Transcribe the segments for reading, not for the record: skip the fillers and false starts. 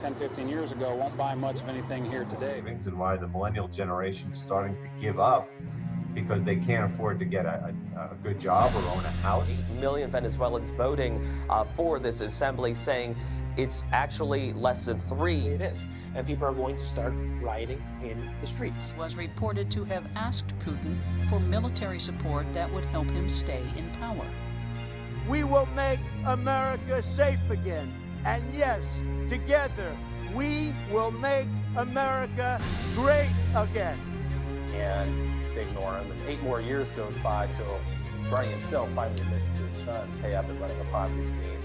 10, 15 years ago won't buy much of anything here today. And why the millennial generation is starting to give up because they can't afford to get a good job or own a house. 8 million Venezuelans voting for this assembly, saying it's actually less than 3. It is. And people are going to start rioting in the streets. Was reported to have asked Putin for military support that would help him stay in power. We will make America safe again. And yes, together, we will make America great again. And they ignore him. And 8 more years goes by till Bernie himself finally admits to his sons, hey, I've been running a Ponzi scheme.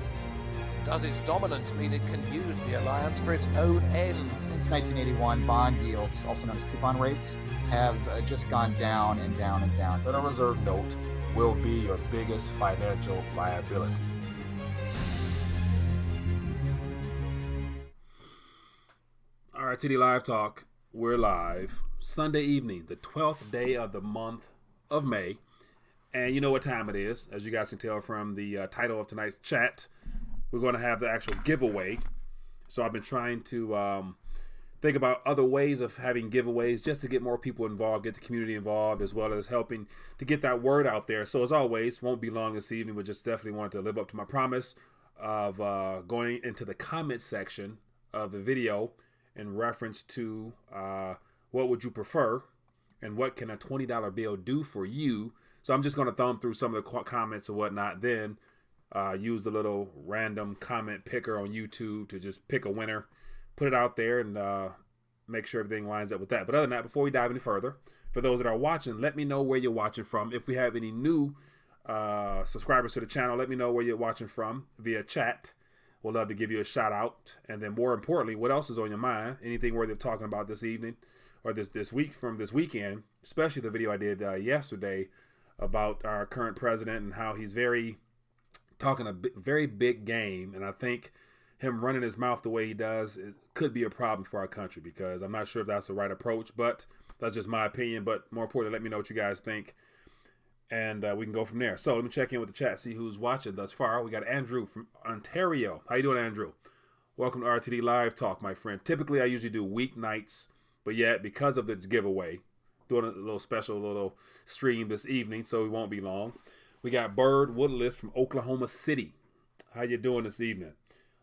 Does its dominance mean it can use the alliance for its own ends? Since 1981, bond yields, also known as coupon rates, have just gone down and down and down. The Federal Reserve note will be your biggest financial liability. RTD Live Talk, we're live. Sunday evening, the 12th day of the month of May. And you know what time it is, as you guys can tell from the title of tonight's chat. We're going to have the actual giveaway. So I've been trying to think about other ways of having giveaways just to get more people involved, get the community involved, as well as helping to get that word out there. So as always, won't be long this evening, but just definitely wanted to live up to my promise of going into the comment section of the video in reference to what would you prefer and what can a $20 bill do for you. So I'm just going to thumb through some of the comments and whatnot, then use the little random comment picker on YouTube to just pick a winner, put it out there, and make sure everything lines up with that. But other than that, before we dive any further, for those that are watching, let me know where you're watching from. If we have any new subscribers to the channel, let me know where you're watching from via chat. We'll love to give you a shout out. And then more importantly, what else is on your mind? Anything worthy of talking about this evening or this week from this weekend, especially the video I did yesterday about our current president and how he's talking a very big game. And I think him running his mouth the way he does could be a problem for our country, because I'm not sure if that's the right approach, but that's just my opinion. But more importantly, let me know what you guys think. And we can go from there. So let me check in with the chat, see who's watching thus far. We got Andrew from Ontario. How you doing, Andrew? Welcome to RTD Live Talk, my friend. Typically, I usually do weeknights, but yet because of the giveaway, doing a little special stream this evening, so it won't be long. We got Bird Woodless from Oklahoma City. How you doing this evening?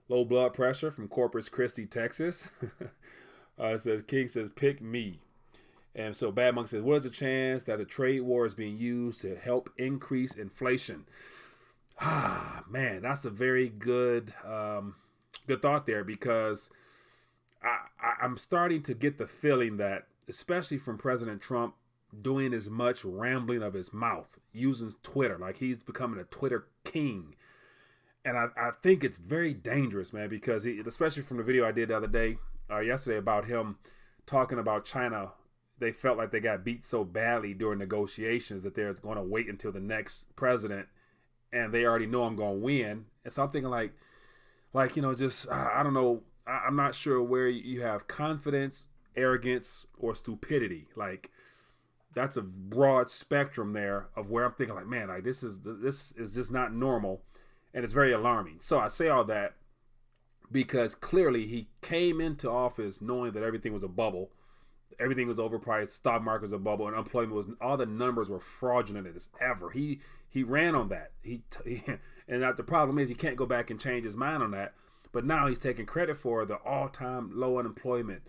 Low blood pressure from Corpus Christi, Texas. It says King says pick me. And so Bad Monk says, what is the chance that the trade war is being used to help increase inflation? Man, that's a very good thought there, because I'm starting to get the feeling that, especially from President Trump, doing as much rambling of his mouth, using Twitter, like he's becoming a Twitter king. And I think it's very dangerous, man, because especially from the video I did the other day, yesterday, about him talking about China. They felt like they got beat so badly during negotiations that they're going to wait until the next president, and they already know I'm going to win. And so I'm thinking like, just, I don't know. I'm not sure where you have confidence, arrogance, or stupidity. Like, that's a broad spectrum there of where I'm thinking like, man, like this is just not normal, and it's very alarming. So I say all that because clearly he came into office knowing that everything was a bubble. Everything was overpriced. Stock market was a bubble, and unemployment was, all the numbers were fraudulent as ever. He ran on that. And the problem is he can't go back and change his mind on that. But now he's taking credit for the all-time low unemployment,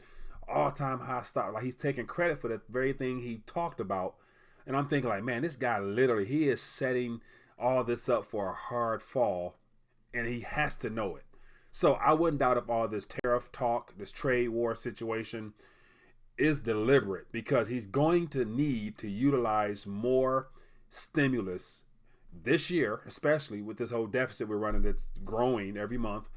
all-time high stock. Like, he's taking credit for the very thing he talked about. And I'm thinking like, man, this guy literally, he is setting all this up for a hard fall, and he has to know it. So I wouldn't doubt if all this tariff talk, this trade war situation, is deliberate, because he's going to need to utilize more stimulus this year, especially with this whole deficit we're running that's growing every month,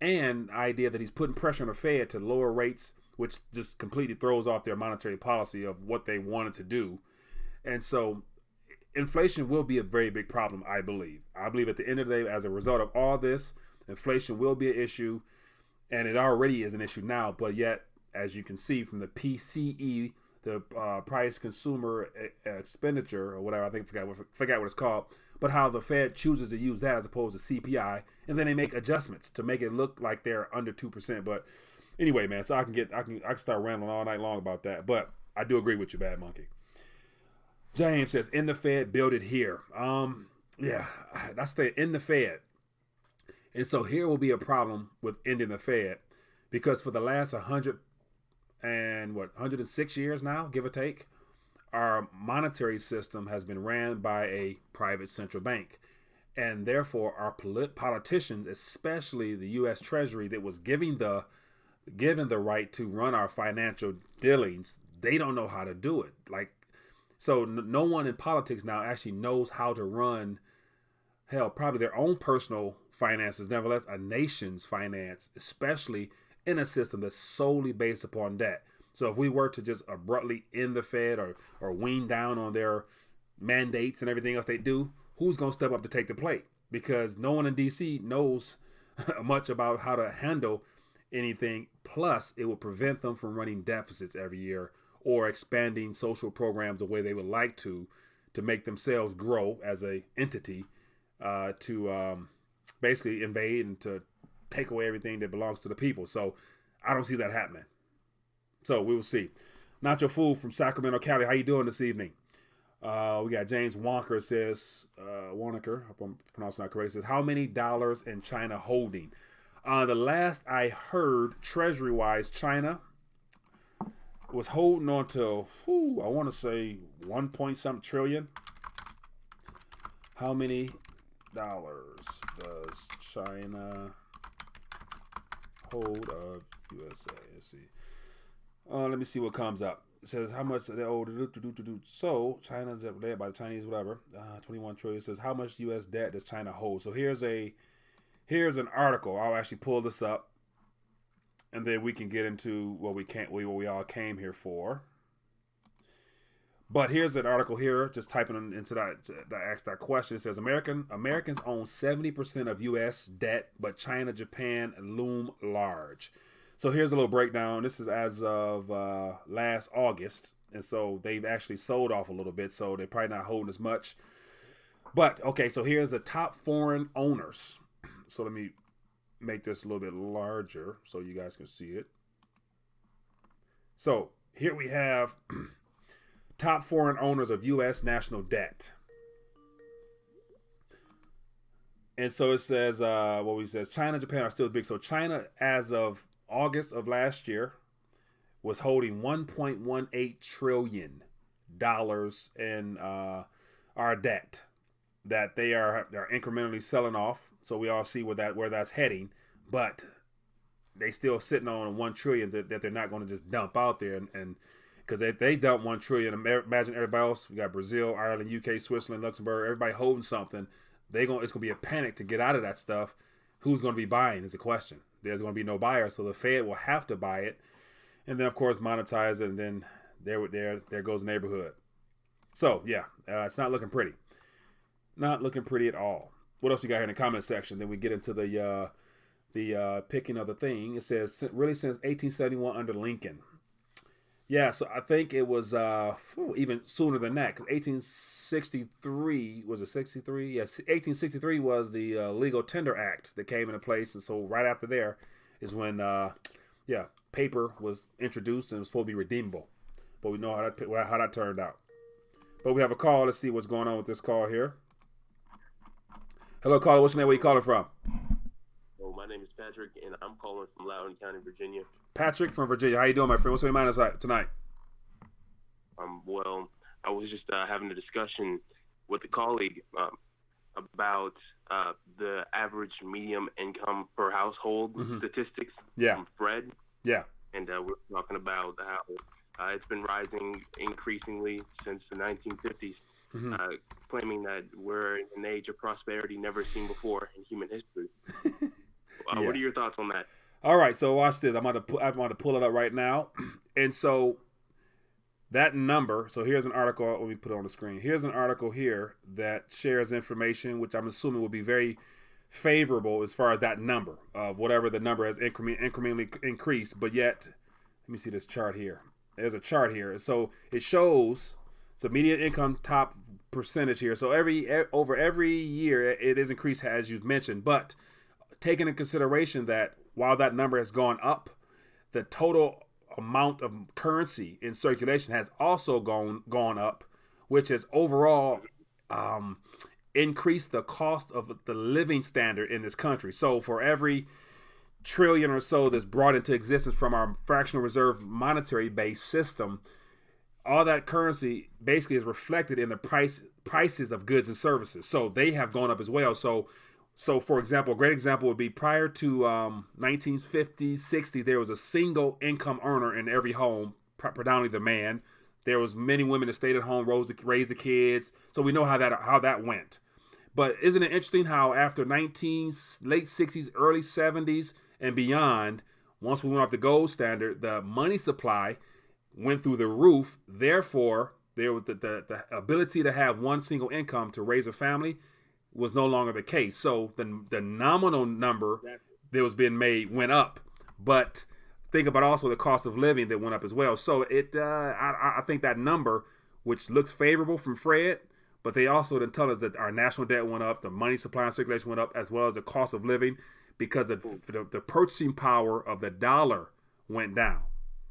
and the idea that he's putting pressure on the Fed to lower rates, which just completely throws off their monetary policy of what they wanted to do. And so inflation will be a very big problem, I believe. I believe at the end of the day, as a result of all this, inflation will be an issue, and it already is an issue now, but yet, as you can see from the PCE, the price consumer expenditure, or whatever, I think, forgot what it's called, but how the Fed chooses to use that as opposed to CPI, and then they make adjustments to make it look like they're under 2%. But anyway, man, so I can start rambling all night long about that. But I do agree with you, Bad Monkey. James says, "In the Fed, build it here." Yeah, that's the in the Fed. And so here will be a problem with ending the Fed, because for the last 106 years now, give or take, our monetary system has been ran by a private central bank. And therefore, our politicians, especially the U.S. Treasury that was given the right to run our financial dealings, they don't know how to do it. So no one in politics now actually knows how to run, probably their own personal finances, nevertheless, a nation's finance, especially in a system that's solely based upon debt. So if we were to just abruptly end the Fed or wean down on their mandates and everything else they do, who's going to step up to take the plate? Because no one in D.C. knows much about how to handle anything. Plus, it will prevent them from running deficits every year or expanding social programs the way they would like to make themselves grow as a entity, to basically invade and to take away everything that belongs to the people. So I don't see that happening. So we will see. Nacho Fool from Sacramento, Cali. How you doing this evening? We got James Wonker says, Wonker, I hope I'm pronouncing that correctly, says, how many dollars in China holding? The last I heard, Treasury-wise, China was holding on to, I want to say 1-point-something trillion. How many dollars does China hold of USA? Let's see. Let me see what comes up. It says how much they owe. So China's led by the Chinese, whatever. 21 trillion. It says how much U.S. debt does China hold? So here's an article. I'll actually pull this up, and then we can get into what we all came here for. But here's an article here, just typing into that to ask that question. It says Americans own 70% of U.S. debt, but China, Japan loom large. So here's a little breakdown. This is as of last August. And so they've actually sold off a little bit. So they're probably not holding as much. But, okay, so here's the top foreign owners. So let me make this a little bit larger so you guys can see it. So here we have top foreign owners of U.S. national debt. And so it says, China, Japan are still big. So China, as of August of last year, was holding $1.18 trillion in our debt that they're incrementally selling off. So we all see where that's heading, but they still sitting on $1 trillion that they're not going to just dump out there. And because if they dump $1 trillion, imagine everybody else. We got Brazil, Ireland, UK, Switzerland, Luxembourg, everybody holding something. It's going to be a panic to get out of that stuff. Who's going to be buying is a question. There's going to be no buyer, so the Fed will have to buy it, and then of course monetize it, and then there goes the neighborhood. So yeah, it's not looking pretty. Not looking pretty at all. What else you got here in the comment section? Then we get into the picking of the thing. It says really since 1871 under Lincoln. Yeah, so I think it was even sooner than that, because 1863, was it 63? Yes, 1863 was the Legal Tender Act that came into place, and so right after there is when, paper was introduced and it was supposed to be redeemable. But we know how that turned out. But we have a call. Let's see what's going on with this call here. Hello, caller. What's your name? Where you calling from? My name is Patrick, and I'm calling from Loudoun County, Virginia. Patrick from Virginia. How you doing, my friend? What's on your mind tonight? Well, I was just having a discussion with a colleague about the average medium income per household statistics from Fred. Yeah. And we're talking about how it's been rising increasingly since the 1950s, claiming that we're in an age of prosperity never seen before in human history. What are your thoughts on that? All right, so watch this. I'm about to pull it up right now. And so that number, so here's an article. Let me put it on the screen. Here's an article here that shares information, which I'm assuming will be very favorable as far as that number of whatever the number has incrementally increased. But yet, let me see this chart here. There's a chart here. So it shows the median income top percentage here. So over every year it is increased, as you've mentioned, but taking into consideration that while that number has gone up, the total amount of currency in circulation has also gone up, which has overall increased the cost of the living standard in this country. So for every trillion or so that's brought into existence from our fractional reserve monetary based system, all that currency basically is reflected in the prices of goods and services. So they have gone up as well. So for example, a great example would be prior to 1950, 60, there was a single income earner in every home, predominantly the man. There was many women that stayed at home, raised the kids. So we know how that went. But isn't it interesting how after late 60s, early 70s and beyond, once we went off the gold standard, the money supply went through the roof. Therefore, there was the ability to have one single income to raise a family was no longer the case. So the nominal number that was being made went up, but think about also the cost of living that went up as well. So I think that number, which looks favorable from Fred, but they also didn't tell us that our national debt went up, the money supply and circulation went up, as well as the cost of living, because the purchasing power of the dollar went down.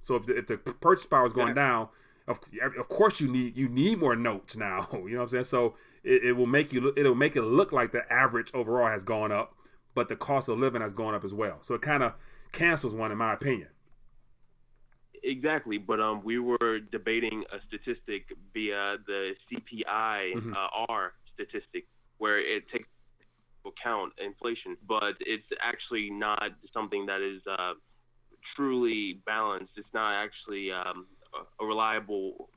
So if the purchase power is going down, of course you need more notes now. You know what I'm saying? So it'll make it look like the average overall has gone up, but the cost of living has gone up as well. So it kind of cancels one, in my opinion. Exactly, but we were debating a statistic via the CPI R statistic, where it takes into account inflation, but it's actually not something that is truly balanced. It's not actually a reliable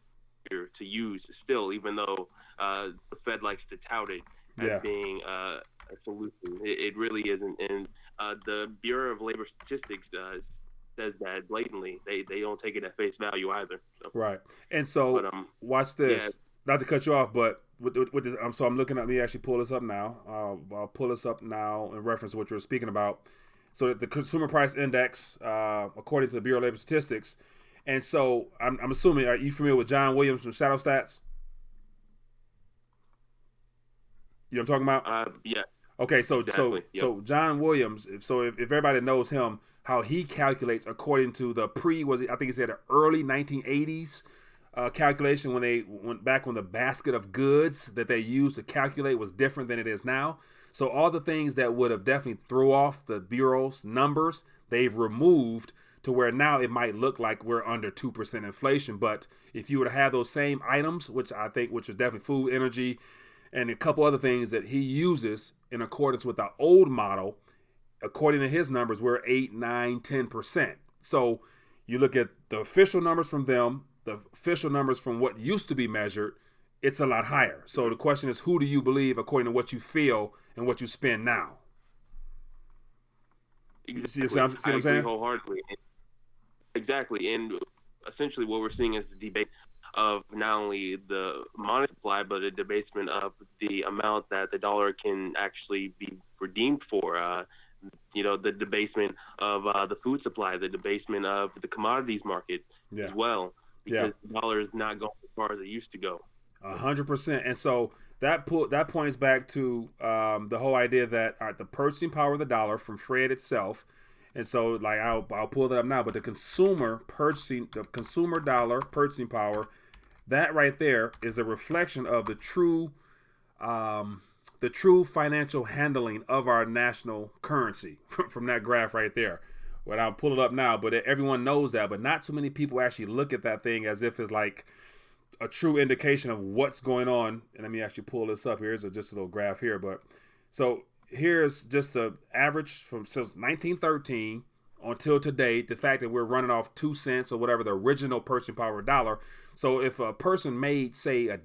figure to use still, even though the Fed likes to tout it as being a solution. It really isn't, and the Bureau of Labor Statistics says that blatantly. They don't take it at face value either. So. Right. And so watch this. Yeah. Not to cut you off, but with this, so I'm looking at. Let me actually pull this up now. I'll pull this up now in reference to what you were speaking about. So the Consumer Price Index, according to the Bureau of Labor Statistics, and so I'm assuming, are you familiar with John Williams from Shadow Stats? You know what I'm talking about? Yeah. Okay, so John Williams. So if everybody knows him, how he calculates according to the I think he said the early 1980s calculation, when they went back when the basket of goods that they used to calculate was different than it is now. So all the things that would have definitely threw off the Bureau's numbers, they've removed to where now it might look like we're under 2% inflation. But if you were to have those same items, which is definitely food, energy, and a couple other things that he uses in accordance with the old model, according to his numbers, we're 8, 9, 10%. So you look at the official numbers from them, the official numbers from what used to be measured, it's a lot higher. So the question is, who do you believe according to what you feel and what you spend now? Exactly. See what I'm saying? I agree wholeheartedly. Exactly. And essentially what we're seeing is the debate of not only the money supply, but a debasement of the amount that the dollar can actually be redeemed for. The debasement of the food supply, the debasement of the commodities market as well, because the dollar is not going as far as it used to go. 100%. And so that points back to the whole idea that the purchasing power of the dollar from Fred itself. And so, like, I'll pull that up now, but the consumer dollar purchasing power, that right there is a reflection of the true financial handling of our national currency from that graph right there. Well, I'll pull it up now, but everyone knows that, but not too many people actually look at that thing as if it's like a true indication of what's going on. And let me actually pull this up. Here's just a little graph here. But so here's just the average since 1913 until today, the fact that we're running off 2 cents or whatever the original purchasing power of a dollar. So if a person made, say, a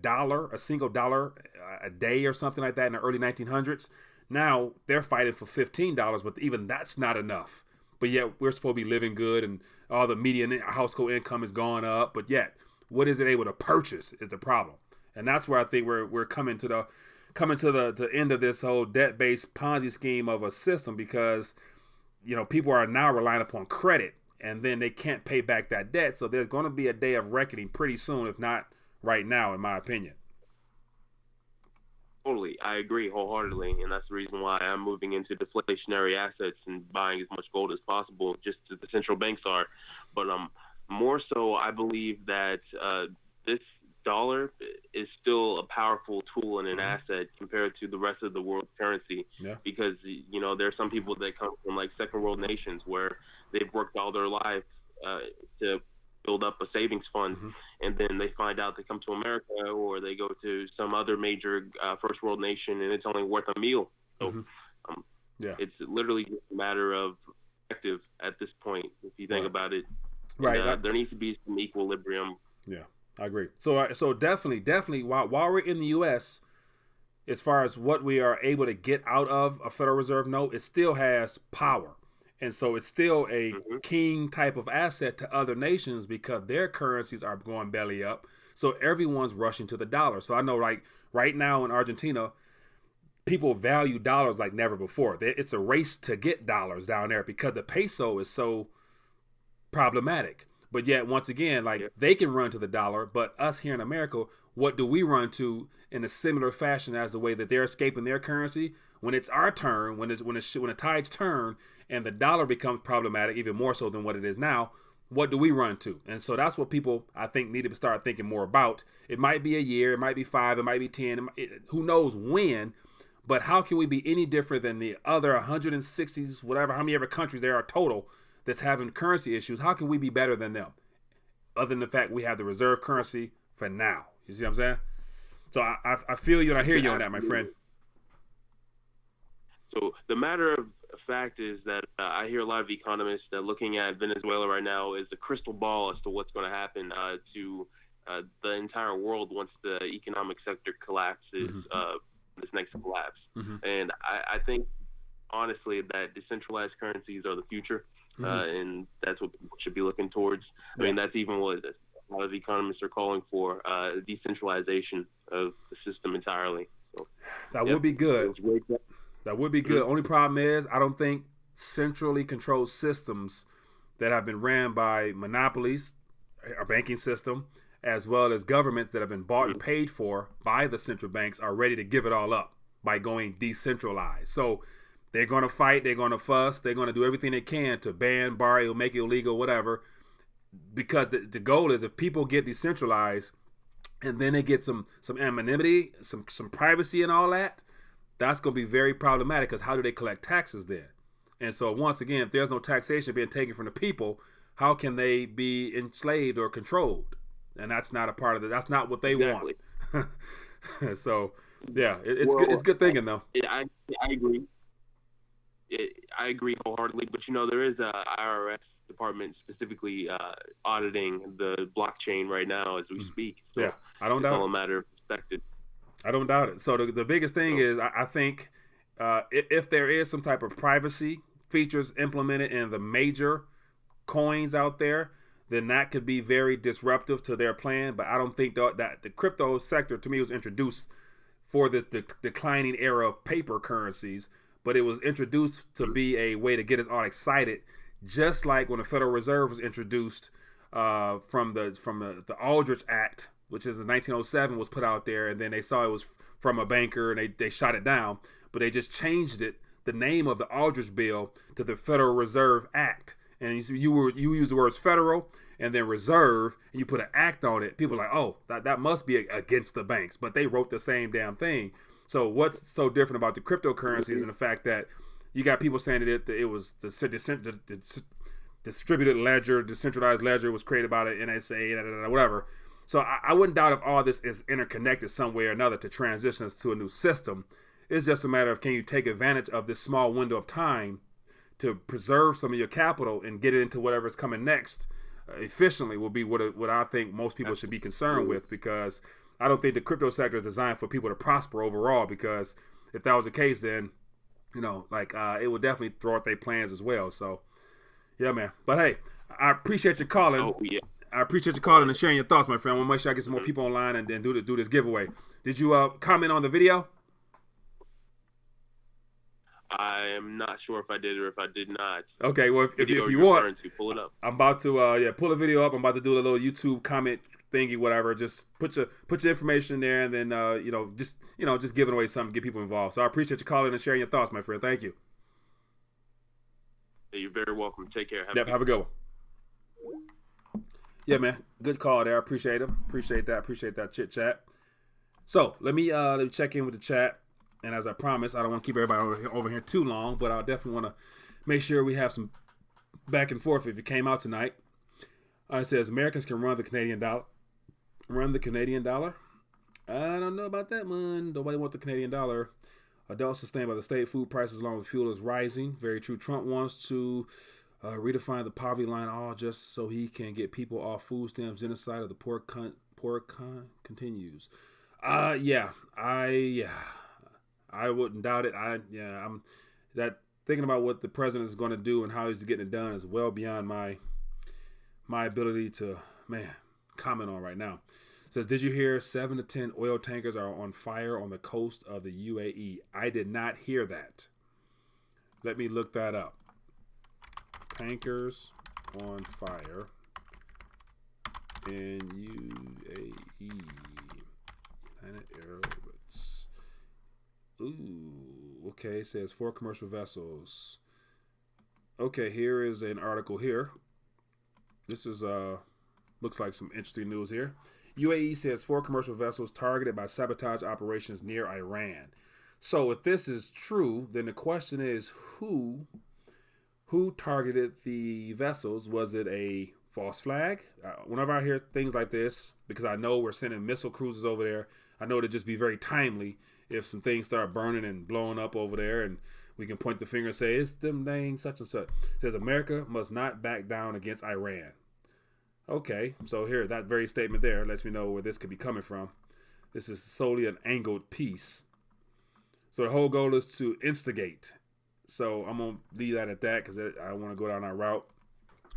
single dollar a day or something like that in the early 1900s, now they're fighting for $15, but even that's not enough. But yet we're supposed to be living good and all the median household income is going up. But yet, what is it able to purchase is the problem. And that's where I think we're coming to the end of this whole debt-based Ponzi scheme of a system, because people are now relying upon credit, and then they can't pay back that debt. So there's going to be a day of reckoning pretty soon, if not right now, in my opinion. Totally, I agree wholeheartedly, and that's the reason why I'm moving into deflationary assets and buying as much gold as possible, just as the central banks are. But more so, I believe that this dollar is still a powerful tool and an asset compared to the rest of the world's currency. Yeah. Because there are some people that come from like second world nations where they've worked all their life to build up a savings fund, and then they find out they come to America or they go to some other major first world nation and it's only worth a meal. So it's literally just a matter of perspective at this point, if you think about it. Right. And, there needs to be some equilibrium. Yeah, I agree. So definitely, while we're in the U.S., as far as what we are able to get out of a Federal Reserve note, it still has power. And so it's still a king type of asset to other nations because their currencies are going belly up. So everyone's rushing to the dollar. So I know like right now in Argentina, people value dollars like never before. It's a race to get dollars down there because the peso is so problematic. But yet, once again, like they can run to the dollar, but us here in America, what do we run to in a similar fashion as the way that they're escaping their currency? When it's our turn, when the tides turn and the dollar becomes problematic, even more so than what it is now, what do we run to? And so that's what people, I think, need to start thinking more about. It might be a year, it might be 5, it might be 10, who knows when, but how can we be any different than the other 160s, whatever, how many ever countries there are total that's having currency issues? How can we be better than them? Other than the fact we have the reserve currency for now. You see what I'm saying? So I feel you and I hear you on that, my friend. So the matter of fact is that I hear a lot of economists that looking at Venezuela right now is a crystal ball as to what's going to happen to the entire world once the economic sector collapses, this next collapse. And I think, honestly, that decentralized currencies are the future, and that's what people should be looking towards. I mean, that's even what a lot of economists are calling for, decentralization of the system entirely. So, that would be good. That would be good. Only problem is I don't think centrally controlled systems that have been ran by monopolies, our banking system, as well as governments that have been bought and paid for by the central banks are ready to give it all up by going decentralized. So they're going to fight, they're going to fuss, they're going to do everything they can to ban, bar, make it illegal, whatever, because the goal is if people get decentralized and then they get some anonymity, some privacy and all that, that's going to be very problematic because how do they collect taxes then? And so once again, if there's no taxation being taken from the people, how can they be enslaved or controlled? And that's not a part of it. That's not what they want. So yeah, it's good thinking though. I agree. I agree wholeheartedly. But there is a IRS department specifically auditing the blockchain right now as we speak. So yeah, I don't doubt it's all a matter of perspective. I don't doubt it. So the biggest thing is I think if there is some type of privacy features implemented in the major coins out there, then that could be very disruptive to their plan. But I don't think that the crypto sector to me was introduced for this declining era of paper currencies, but it was introduced to be a way to get us all excited, just like when the Federal Reserve was introduced from the Aldrich Act, which is in 1907, was put out there, and then they saw it was from a banker, and they shot it down. But they just changed it, the name of the Aldrich Bill, to the Federal Reserve Act. And you use the words federal and then reserve, and you put an act on it. People are like, oh, that must be against the banks. But they wrote the same damn thing. So what's so different about the cryptocurrencies and the fact that you got people saying that it was the distributed ledger, decentralized ledger was created by the NSA, whatever. So I wouldn't doubt if all this is interconnected some way or another to transition us to a new system. It's just a matter of can you take advantage of this small window of time to preserve some of your capital and get it into whatever's coming next efficiently will be what I think most people should be concerned with, because I don't think the crypto sector is designed for people to prosper overall, because if that was the case, then, it would definitely throw out their plans as well. So, yeah, man. But, hey, I appreciate you calling. Oh, yeah. I appreciate you calling and sharing your thoughts, my friend. I want to make sure I get some more people online and then do this giveaway. Did you comment on the video? I am not sure if I did or if I did not. Okay, well, if you want, pull it up. I'm about to pull a video up. I'm about to do a little YouTube comment thingy, whatever. Just put your information in there, and then just giving away something to get people involved. So I appreciate you calling and sharing your thoughts, my friend. Thank you. You're very welcome. Take care. Have a good one. Yeah, man. Good call there. I appreciate him. Appreciate that chit chat. So let me check in with the chat. And as I promised, I don't want to keep everybody over here too long, but I definitely want to make sure we have some back and forth if you came out tonight. It says Americans can run the Canadian dollar. Run the Canadian dollar? I don't know about that one. Nobody wants the Canadian dollar. Adults sustained by the state. Food prices along with fuel is rising. Very true. Trump wants to redefine the poverty line, all just so he can get people off food stamps. Genocide of the poor continues. I wouldn't doubt it. I'm thinking about what the president is going to do and how he's getting it done is well beyond my ability to comment on right now. It says, did you hear 7 to 10 oil tankers are on fire on the coast of the UAE? I did not hear that. Let me look that up. Tankers on fire in UAE. United Arab Emirates. Ooh, okay. It says 4 commercial vessels. Okay, here is an article here. This is looks like some interesting news here. UAE says 4 commercial vessels targeted by sabotage operations near Iran. So if this is true, then the question is who targeted the vessels? Was it a false flag? Whenever I hear things like this, because I know we're sending missile cruisers over there, I know it'd just be very timely if some things start burning and blowing up over there, and we can point the finger and say, it's them dang such and such. It says America must not back down against Iran. Okay, so here, that very statement there lets me know where this could be coming from. This is solely an angled piece. So the whole goal is to instigate. So I'm going to leave that at that because I want to go down that route.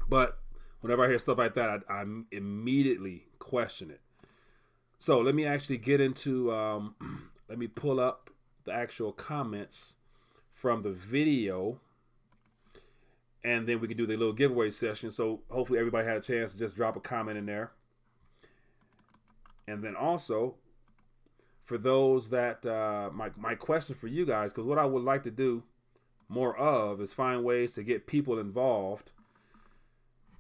But whenever I hear stuff like that, I immediately question it. So let me actually get into, let me pull up the actual comments from the video. And then we can do the little giveaway session. So hopefully everybody had a chance to just drop a comment in there. And then also, for those that, my question for you guys, because what I would like to do more of is find ways to get people involved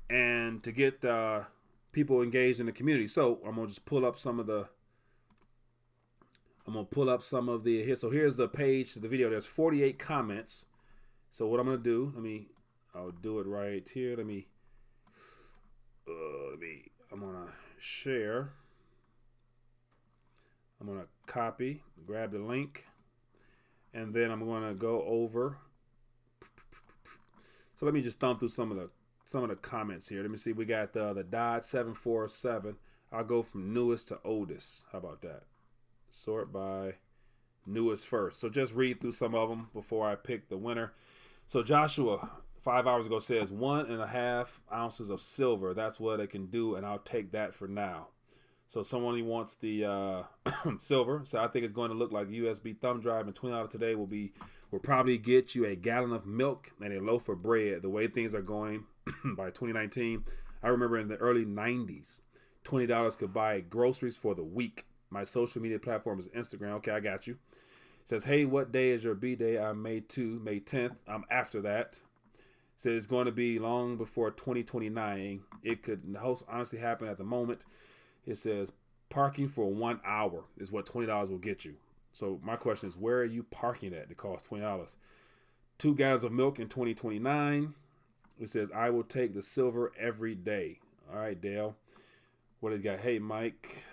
and to get people engaged in the community. So I'm going to just pull up some of the, here. So here's the page to the video. There's 48 comments. So what I'm going to do, I'll do it right here. I'm going to share. I'm going to copy, grab the link, and then I'm going to go over. So let me just thumb through some of the comments here. Let me see. We got the Dodd 747. I'll go from newest to oldest. How about that? Sort by newest first. So just read through some of them before I pick the winner. So Joshua, 5 hours ago, says 1.5 ounces of silver. That's what it can do, and I'll take that for now. So someone who wants the silver. So I think it's going to look like USB thumb drive, and $20 today will probably get you a gallon of milk and a loaf of bread. The way things are going by 2019, I remember in the early 90s, $20 could buy groceries for the week. My social media platform is Instagram. Okay, I got you. It says, hey, what day is your B-Day? I'm May 10th. I'm after that. It says it's going to be long before 2029. It could honestly happen at the moment. It says parking for 1 hour is what $20 will get you. So my question is, where are you parking at that costs $20? 2 gallons of milk in 2029. It says, I will take the silver every day. All right, Dale. What do you got? Hey, Mike.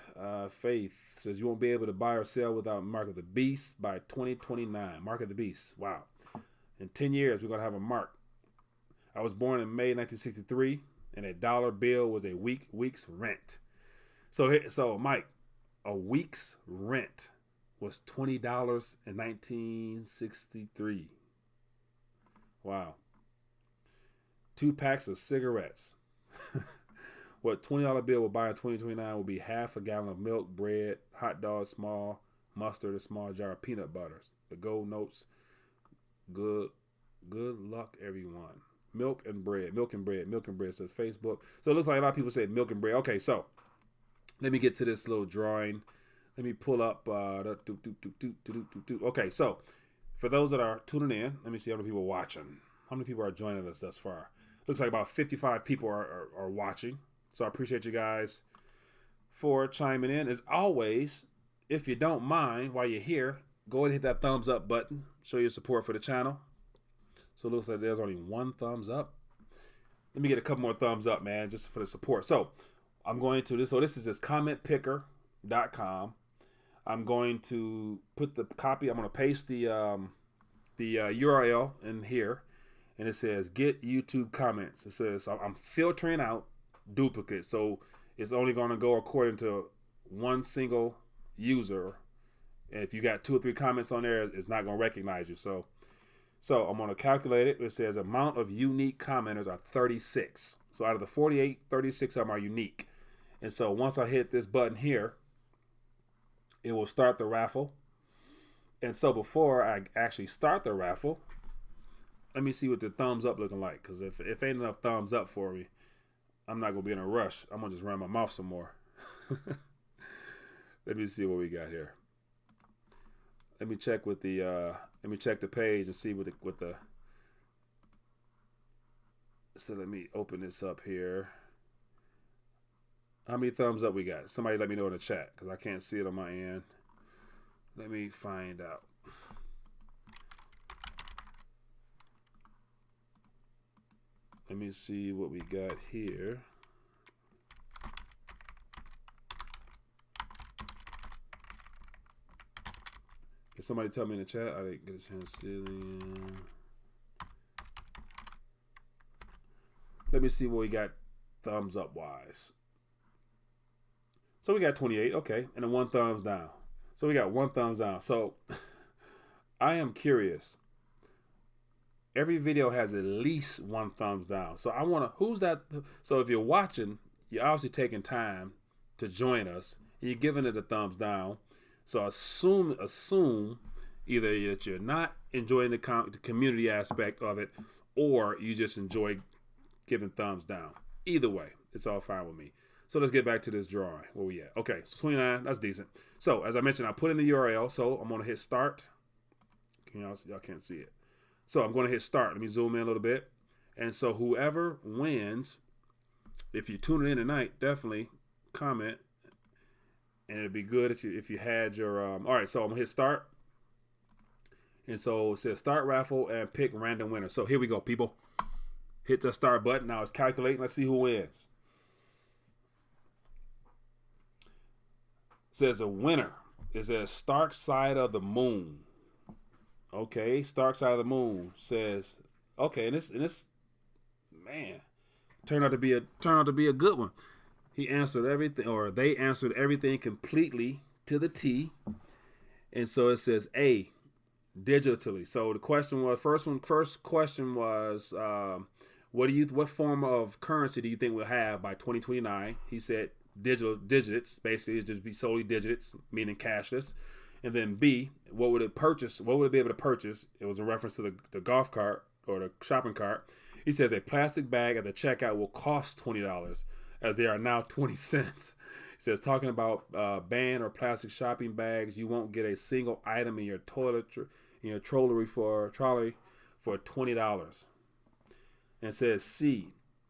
Faith says you won't be able to buy or sell without Mark of the Beast by 2029. Mark of the Beast. Wow. In 10 years, we're going to have a mark. I was born in May 1963, and a dollar bill was a week's rent. So Mike, a week's rent was $20 in 1963. Wow. 2 packs of cigarettes. What $20 bill will buy in 2029 will be half a gallon of milk, bread, hot dogs, small mustard, a small jar of peanut butters. The gold notes. Good luck, everyone. Milk and bread. Says Facebook. So it looks like a lot of people say milk and bread. Okay, so Let me get to this little drawing. Let me pull up. Okay, so for those that are tuning in, let me see how many people are watching. How many people are joining us thus far? Looks like about 55 people are watching. So I appreciate you guys for chiming in. As always, if you don't mind, while you're here, go ahead and hit that thumbs up button. Show your support for the channel. So it looks like there's only one thumbs up. Let me get a couple more thumbs up, man, just for the support. So I'm going to this. So this is just commentpicker.com. I'm going to put the copy. I'm going to paste the URL in here, and it says get YouTube comments. It says I'm filtering out duplicates, so it's only going to go according to one single user. And if you got 2 or 3 comments on there, it's not going to recognize you. So I'm going to calculate it. It says amount of unique commenters are 36. So out of the 48, 36 of them are unique. And so once I hit this button here, it will start the raffle. And so before I actually start the raffle, let me see what the thumbs up looking like. Because if ain't enough thumbs up for me, I'm not going to be in a rush. I'm going to just run my mouth some more. Let me see what we got here. Let me check with the let me check the page and see what the so let me open this up here. How many thumbs up we got? Somebody let me know in the chat because I can't see it on my end. Let me find out. Let me see what we got here. Can somebody tell me in the chat? I didn't get a chance to see it. Let me see what we got thumbs up wise. So we got 28, okay, and then 1 thumbs down. So we got 1 thumbs down. So I am curious. Every video has at least 1 thumbs down. So I want to, who's that? So if you're watching, you're obviously taking time to join us. And you're giving it a thumbs down. So assume either that you're not enjoying the community aspect of it, or you just enjoy giving thumbs down. Either way, it's all fine with me. So let's get back to this drawing. Where we at? Okay, so 29, that's decent. So as I mentioned, I put in the URL. So I'm going to hit start. Y'all can't see it. So I'm going to hit start. Let me zoom in a little bit. And so whoever wins, if you're tuning in tonight, definitely comment. And it'd be good if you had your all right. So I'm gonna hit start, and so it says start raffle and pick random winner. So here we go, people. Hit the start button. Now it's calculating. Let's see who wins. It says a winner. It says Stark Side of the Moon. Okay, Stark Side of the Moon says okay, and this man turned out to be a good one. He answered everything, or they answered everything completely to the T. And so it says A, digitally. So the question was, first question was, what form of currency do you think we'll have by 2029? He said digital digits, basically it's just be solely digits, meaning cashless. And then B, what would it be able to purchase? It was a reference to the golf cart or the shopping cart. He says a plastic bag at the checkout will cost $20. As they are now 20 cents. It says, talking about banned or plastic shopping bags, you won't get a single item in your trolley for $20. And it says C,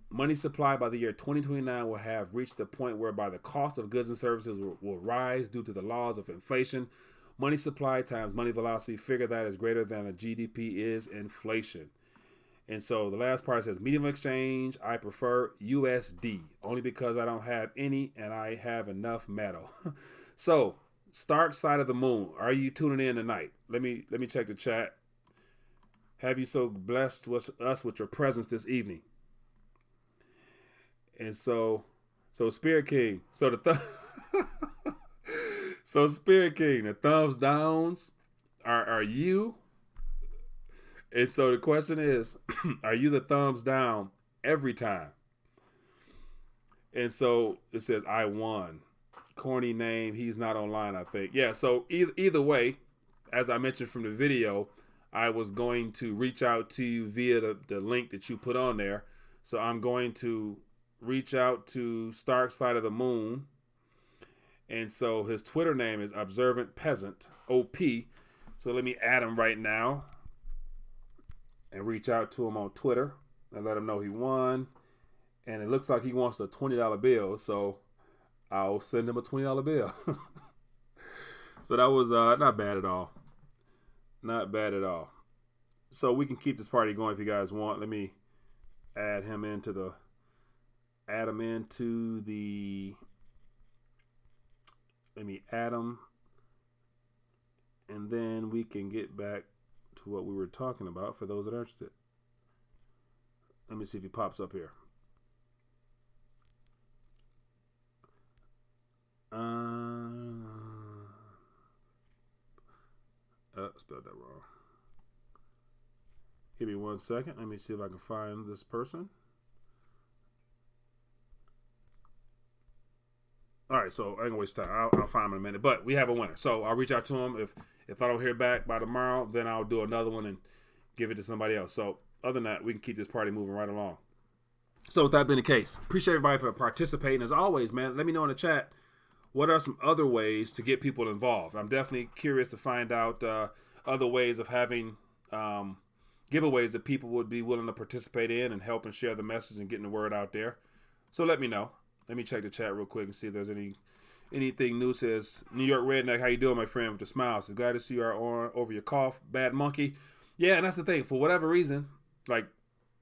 money supply by the year 2029 will have reached the point whereby the cost of goods and services will rise due to the laws of inflation. Money supply times money velocity, figure that is greater than the GDP is inflation. And so the last part says medium of exchange, I prefer USD only because I don't have any and I have enough metal. So Stark Side of the Moon, are you tuning in tonight? Let me check the chat. Have you so blessed us with your presence this evening? And so Spirit King, so Spirit King, the thumbs downs are you? And so the question is, are you the thumbs down every time? And so it says, I won. Corny name. He's not online, I think. Yeah, so either way, as I mentioned from the video, I was going to reach out to you via the link that you put on there. So I'm going to reach out to Stark Side of the Moon. And so his Twitter name is Observant Peasant, OP. So let me add him right now and reach out to him on Twitter and let him know he won. And it looks like he wants a $20 bill, so I'll send him a $20 bill. So that was not bad at all. Not bad at all. So we can keep this party going if you guys want. Let me add him into the let me add him, and then we can get back to what we were talking about for those that are interested. Let me see if he pops up here. Spelled that wrong. Give me 1 second. Let me see if I can find this person. All right, so I ain't gonna waste time. I'll find him in a minute. But we have a winner, so I'll reach out to him. If I don't hear back by tomorrow, then I'll do another one and give it to somebody else. So other than that, we can keep this party moving right along. So with that being the case, appreciate everybody for participating. As always, man, let me know in the chat what are some other ways to get people involved. I'm definitely curious to find out other ways of having giveaways that people would be willing to participate in and help and share the message and getting the word out there. So let me know. Let me check the chat real quick and see if there's anything new. Says New York Redneck, how you doing, my friend? With the smile. Says glad to see you are on over your cough. Bad monkey. Yeah, and that's the thing. For whatever reason, like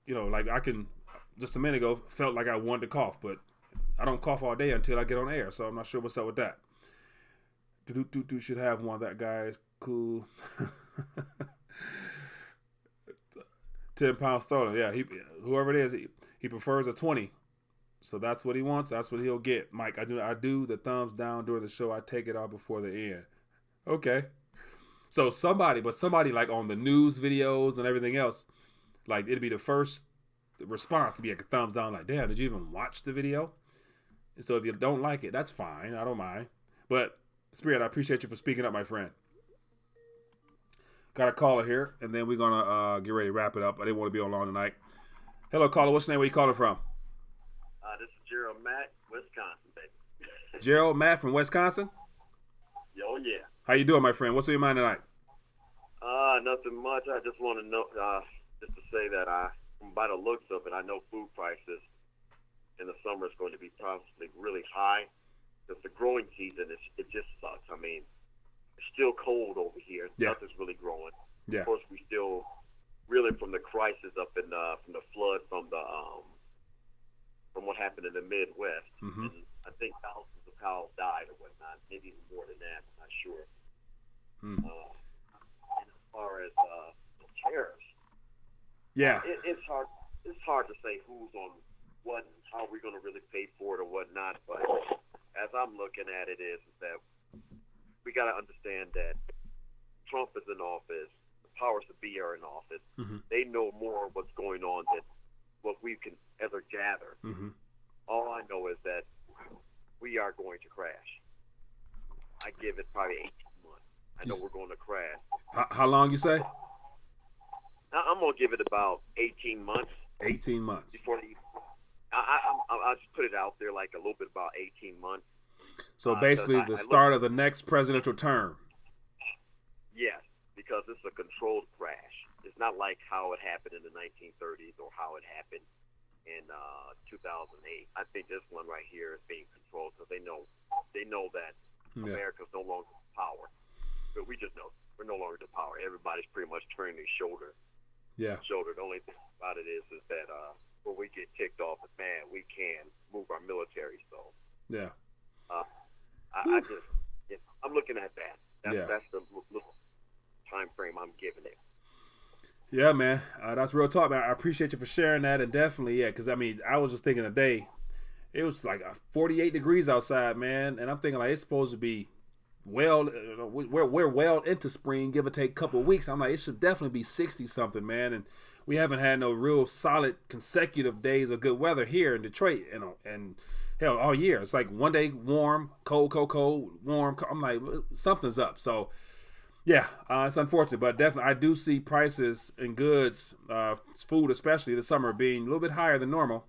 I can just a minute ago felt like I wanted to cough, but I don't cough all day until I get on air, so I'm not sure what's up with that. Do should have one. That guy is cool. 10-pound stolen. Yeah, whoever it is, he prefers a 20. So that's what he wants. That's what he'll get. Mike, I do the thumbs down during the show. I take it off before the end. Okay. So somebody like on the news videos and everything else, like it'd be the first response to be like a thumbs down. Like, damn, did you even watch the video? So if you don't like it, that's fine. I don't mind. But Spirit, I appreciate you for speaking up, my friend. Got a caller here, and then we're gonna get ready to wrap it up. I didn't want to be on long tonight. Hello, caller. What's your name? Where you calling from? This is Gerald Matt, Wisconsin, baby. Gerald Matt from Wisconsin? Oh, yeah. How you doing, my friend? What's on your mind tonight? Nothing much. I just want to know, just to say that by the looks of it, I know food prices in the summer is going to be possibly really high. Because the growing season, it just sucks. I mean, it's still cold over here. Yeah. Nothing's really growing. Yeah. Of course, we still reeling from the crisis up in from the flood from what happened in the Midwest. Mm-hmm. And I think thousands of cows died or whatnot, maybe even more than that. I'm not sure. And as far as the tariffs, yeah, it's hard. It's hard to say who's on what and how we're going to really pay for it or whatnot. But as I'm looking at it, is that we got to understand that Trump is in office, the powers that be are in office. Mm-hmm. They know more of what's going on than what we can ever gather. Mm-hmm. All I know is that we are going to crash. I give it probably 18 months. I know we're going to crash. How long you say? I'm going to give it about 18 months. 18 months. Before I'll just put it out there like a little bit about 18 months. So basically the start of the next presidential term. Yes, because it's a controlled crash. It's not like how it happened in the 1930s or how it happened in 2008. I think this one right here is being controlled because they know that America's no longer the power. But we just know we're no longer the power. Everybody's pretty much turning their shoulder. Yeah. Shoulder. The only thing about it is that when we get ticked off, man, we can move our military. So yeah. I'm looking at that. That's the little time frame I'm giving it. Yeah, man, that's real talk, man. I appreciate you for sharing that, and definitely, yeah, because I mean, I was just thinking today, it was like 48 degrees outside, man, and I'm thinking like it's supposed to be we're well into spring, give or take a couple of weeks. I'm like, it should definitely be 60 something, man, and we haven't had no real solid consecutive days of good weather here in Detroit, and hell, all year. It's like one day warm, cold, warm. I'm like, something's up. So. Yeah, it's unfortunate, but definitely I do see prices in goods, food especially this summer, being a little bit higher than normal.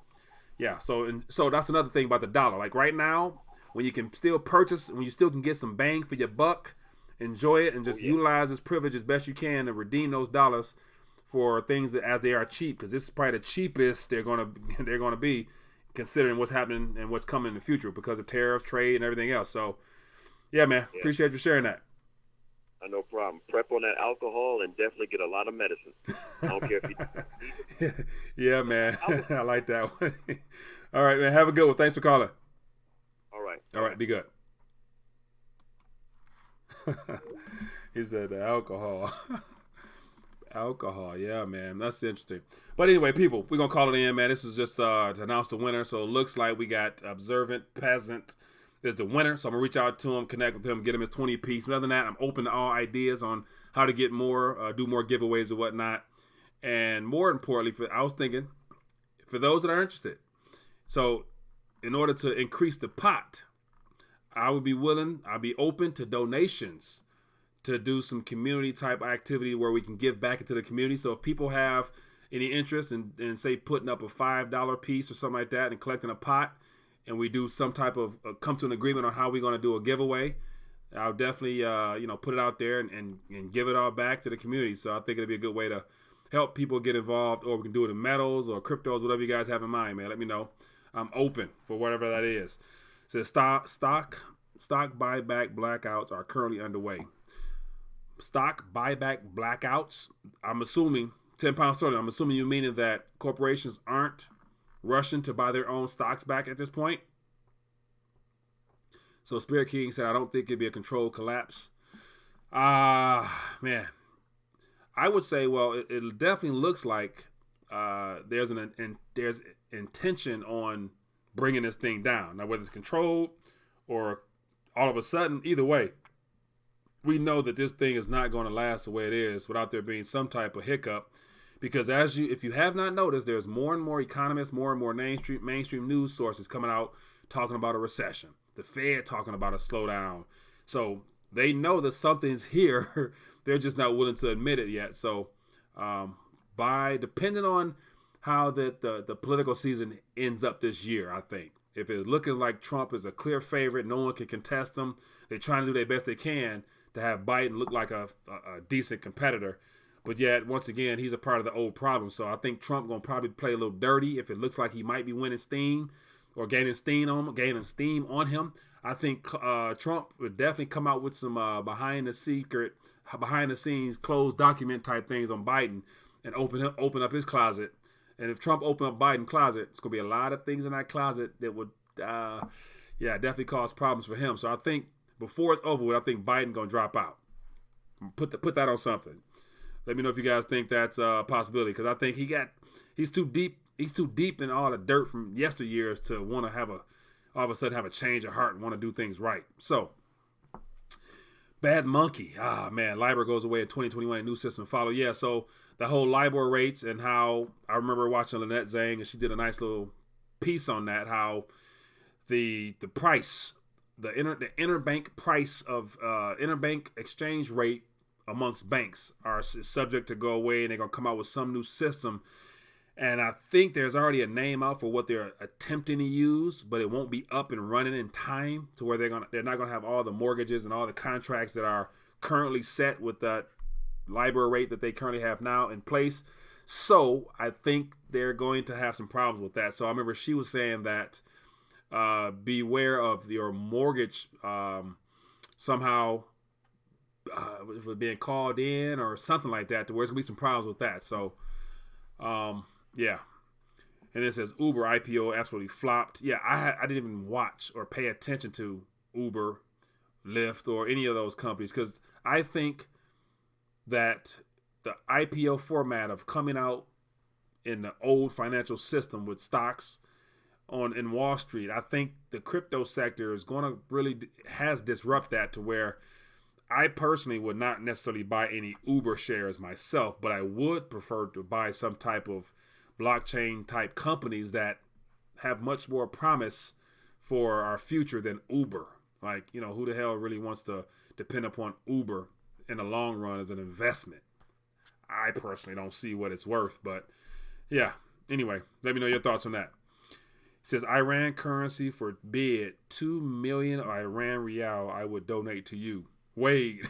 Yeah, so that's another thing about the dollar. Like right now, when you can still purchase, when you still can get some bang for your buck, enjoy it and just utilize this privilege as best you can to redeem those dollars for things that, as they are cheap, because this is probably the cheapest they're gonna be, considering what's happening and what's coming in the future because of tariffs, trade, and everything else. So, yeah, man, appreciate you sharing that. No problem. Prep on that alcohol and definitely get a lot of medicine. I don't care if you. Yeah, man, I like that one. All right, man, have a good one. Thanks for calling. All right, be good. He said the alcohol. Alcohol, yeah, man, that's interesting. But anyway, people, we're gonna call it in, man. This was just to announce the winner. So it looks like we got Observant Peasant is the winner. So I'm gonna reach out to him, connect with him, get him his 20 piece. Other than that, I'm open to all ideas on how to get more, do more giveaways or whatnot. And more importantly, I was thinking for those that are interested. So in order to increase the pot, I'll be open to donations to do some community type activity where we can give back into the community. So if people have any interest in say putting up a $5 piece or something like that and collecting a pot, and we do some type of come to an agreement on how we're going to do a giveaway, I'll definitely put it out there and give it all back to the community. So I think it'll be a good way to help people get involved, or we can do it in metals or cryptos, whatever you guys have in mind, man. Let me know. I'm open for whatever that is. So stock buyback blackouts are currently underway. Stock buyback blackouts, I'm assuming, 10 pounds sterling, I'm assuming you meaning that corporations aren't rushing to buy their own stocks back at this point. So Spirit King said, I don't think it'd be a controlled collapse. Man, I would say, well, it definitely looks like there's intention on bringing this thing down. Now, whether it's controlled or all of a sudden, either way, we know that this thing is not going to last the way it is without there being some type of hiccup. Because if you have not noticed, there's more and more economists, more and more mainstream news sources coming out talking about a recession. The Fed talking about a slowdown. So they know that something's here. They're just not willing to admit it yet. So depending on how the political season ends up this year, I think, if it's looking like Trump is a clear favorite, no one can contest him, they're trying to do their best they can to have Biden look like a decent competitor. But yet, once again, he's a part of the old problem. So I think Trump going to probably play a little dirty if it looks like he might be winning steam or gaining steam on him. I think Trump would definitely come out with some behind the scenes closed document type things on Biden and open up his closet. And if Trump open up Biden's closet, it's going to be a lot of things in that closet that would, definitely cause problems for him. So I think before it's over with, I think Biden going to drop out. Put that on something. Let me know if you guys think that's a possibility, because I think he's too deep. He's too deep in all the dirt from yesteryears to want to all of a sudden have a change of heart and want to do things right. So, Bad Monkey. Man, LIBOR goes away in 2021. New system follow. Yeah, so the whole LIBOR rates and how I remember watching Lynette Zhang, and she did a nice little piece on that. How the price, the interbank price of interbank exchange rate amongst banks is subject to go away, and they're gonna come out with some new system. And I think there's already a name out for what they're attempting to use, but it won't be up and running in time to where they're not gonna have all the mortgages and all the contracts that are currently set with that LIBOR rate that they currently have now in place. So I think they're going to have some problems with that. So I remember she was saying that beware of your mortgage somehow being called in or something like that, to where there's gonna be some problems with that. So yeah. And it says Uber IPO absolutely flopped. Yeah, I didn't even watch or pay attention to Uber, Lyft, or any of those companies, because I think that the IPO format of coming out in the old financial system with stocks in Wall Street, I think the crypto sector is going to has disrupt that, to where I personally would not necessarily buy any Uber shares myself, but I would prefer to buy some type of blockchain type companies that have much more promise for our future than Uber. Like, who the hell really wants to depend upon Uber in the long run as an investment? I personally don't see what it's worth, but yeah. Anyway, let me know your thoughts on that. says Iran currency for bid 2 million of Iran rial I would donate to you. Wait,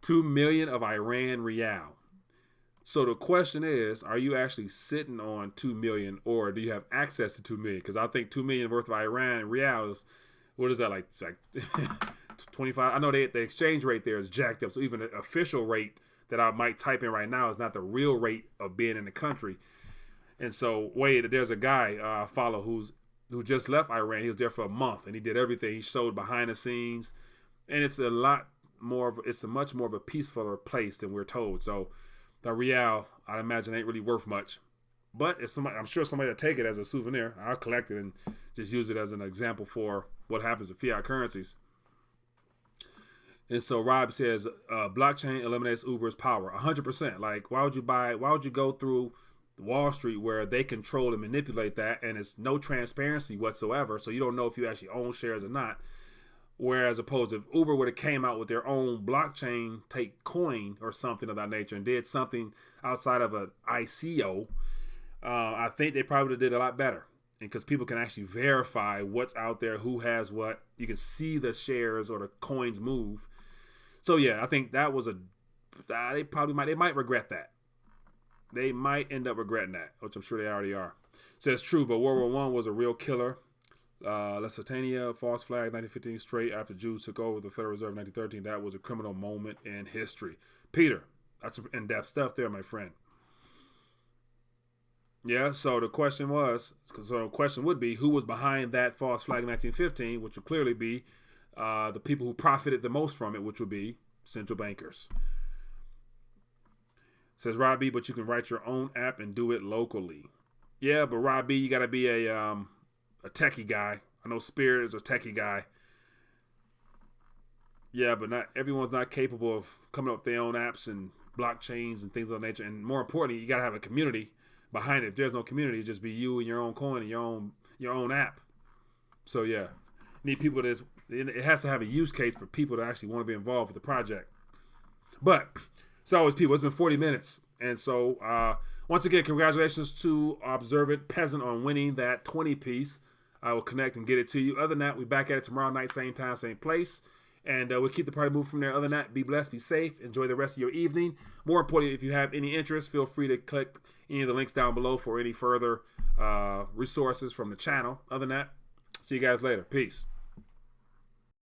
2 million of Iran rial. So the question is, are you actually sitting on 2 million, or do you have access to 2 million? Because I think 2 million worth of Iran rial is, what is that, like 25? I know the exchange rate there is jacked up. So even the official rate that I might type in right now is not the real rate of being in the country. And so, wait, there's a guy I follow who just left Iran. He was there for a month, and he did everything. He showed behind the scenes, and it's a much more of a peacefuler place than we're told. So the rial, I imagine, ain't really worth much. But if somebody, I'm sure somebody will take it as a souvenir. I'll collect it and just use it as an example for what happens with fiat currencies. And so Rob says, blockchain eliminates Uber's power. 100%. Like, why would you go through Wall Street where they control and manipulate that, and it's no transparency whatsoever, so you don't know if you actually own shares or not. Whereas opposed if Uber would have came out with their own blockchain take coin or something of that nature and did something outside of an ICO, I think they probably did a lot better, because people can actually verify what's out there, who has what. You can see the shares or the coins move. So yeah, I think that was they might regret that. They might end up regretting that, which I'm sure they already are. Says true, but World War I was a real killer. Lusitania, false flag, 1915, straight after Jews took over the Federal Reserve in 1913. That was a criminal moment in history. Peter, that's some in-depth stuff there, my friend. Yeah, so the question would be, who was behind that false flag in 1915, which would clearly be the people who profited the most from it, which would be central bankers. Says Rob B, but you can write your own app and do it locally. Yeah, but Rob B, you got to be a techie guy. I know Spirit is a techie guy. Yeah, but not everyone's not capable of coming up with their own apps and blockchains and things of that nature. And more importantly, you got to have a community behind it. If there's no community, it'd just be you and your own coin and your own app. So yeah, you need people it has to have a use case for people to actually want to be involved with the project. But it's always people. It's been 40 minutes. And so once again, congratulations to Observant Peasant on winning that 20 piece. I will connect and get it to you. Other than that, we're back at it tomorrow night, same time, same place. And we'll keep the party moving from there. Other than that, be blessed, be safe, enjoy the rest of your evening. More importantly, if you have any interest, feel free to click any of the links down below for any further resources from the channel. Other than that, see you guys later. Peace.